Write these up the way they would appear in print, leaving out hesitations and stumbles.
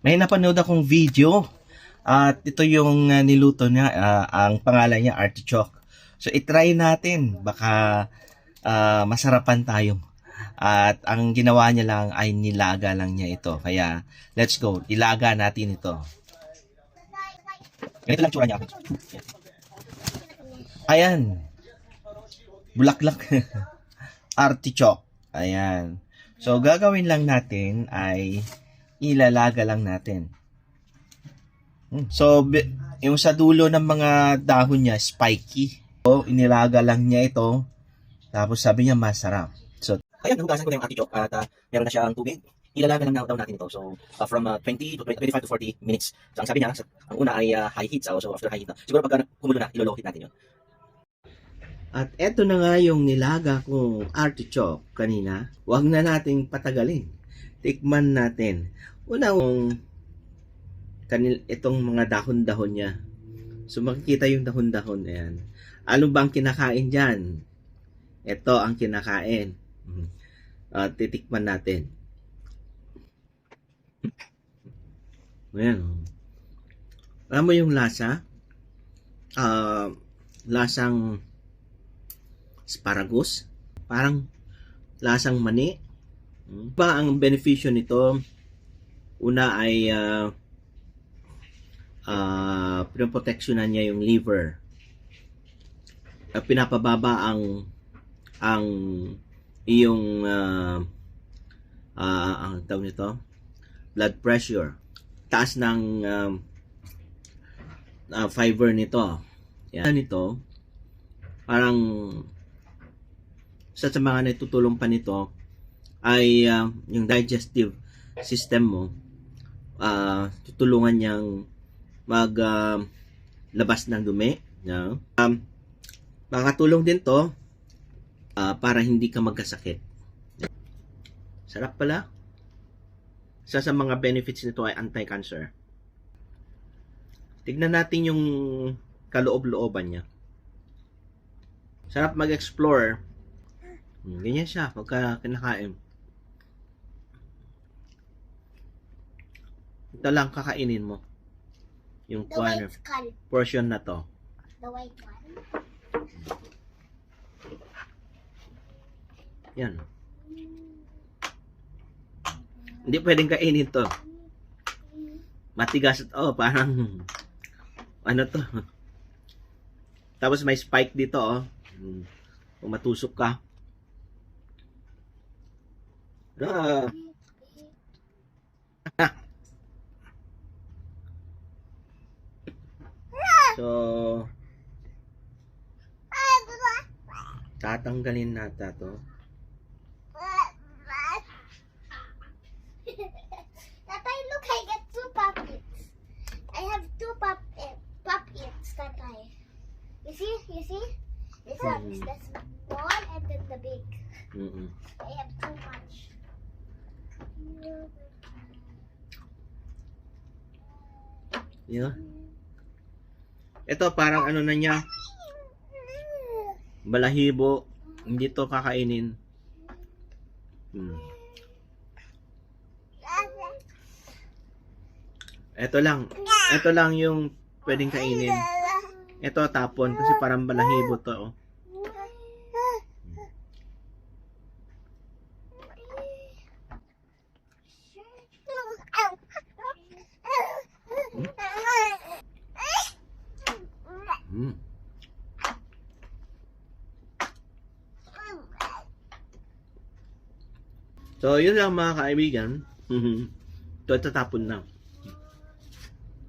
May napanood akong video at ito yung niluto niya, ang pangalan niya artichoke. So itry natin, baka masarapan tayo. At ang ginawa niya lang ay nilaga lang niya ito. Kaya let's go, ilaga natin ito. Ganito lang tsura niya. Ayan. Bulaklak. Artichoke. Ayan. So gagawin lang natin ay ilalaga lang natin. So, yung sa dulo ng mga dahon niya, spiky. So, inilaga lang niya ito. Tapos sabi niya, masarap. So, ayan, nahugasan ko na yung artichoke at meron na siya ang tubig. Ilalaga lang daw natin ito. So, from 20 to 25 to 40 minutes. So, ang sabi niya, ang una ay high heat. So, after high heat na. Siguro pagka kumulo na, ilolow heat natin yun. At eto na nga yung nilaga kong artichoke kanina. Huwag na nating patagalin. Tikman natin. Unang itong mga dahon-dahon niya. So makikita yung dahon-dahon. Ayan. Ano bang kinakain dyan? Ito ang kinakain. Titikman natin. Ayan. Alam mo yung lasa? Lasang asparagus. Parang lasang mani. Pa ang benepisyo nito, una ay pinoproteksyonan niya yung liver. Pinapababa ang iyong ang tawag nito, blood pressure. Taas ng fiber nito. Yan nito. Parang sa mga natutulong pa nito ay yung digestive system mo, tutulungan niyang labas ng dumi. No? Makakatulong din to para hindi ka magkasakit. Sarap pala. Isa sa mga benefits nito ay anti-cancer. Tignan natin yung kaloob-looban niya. Sarap mag-explore. Ganyan siya pagka kinakain. Ito lang kakainin mo. Yung portion na to. The white one. Yan. Hindi pwedeng kainin to. Matigas. Oh, parang ano to. Tapos may spike dito, oh. Kung matusok ka. So, tatanggalin natin to. Tatay, look, I get two puppets. I have two puppets, Tatay. You see? You see? This one is the small and then the big. I have too much. Yeah. Ito parang ano na niya, balahibo, hindi to kakainin. Ito lang yung pwedeng kainin. Ito tapon kasi parang balahibo to. Oh. So, yun lang mga kaibigan. Ito, tatapon na.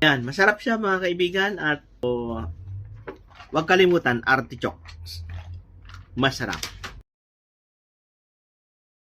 Yan, masarap siya mga kaibigan at huwag kalimutan, artichoke. Masarap.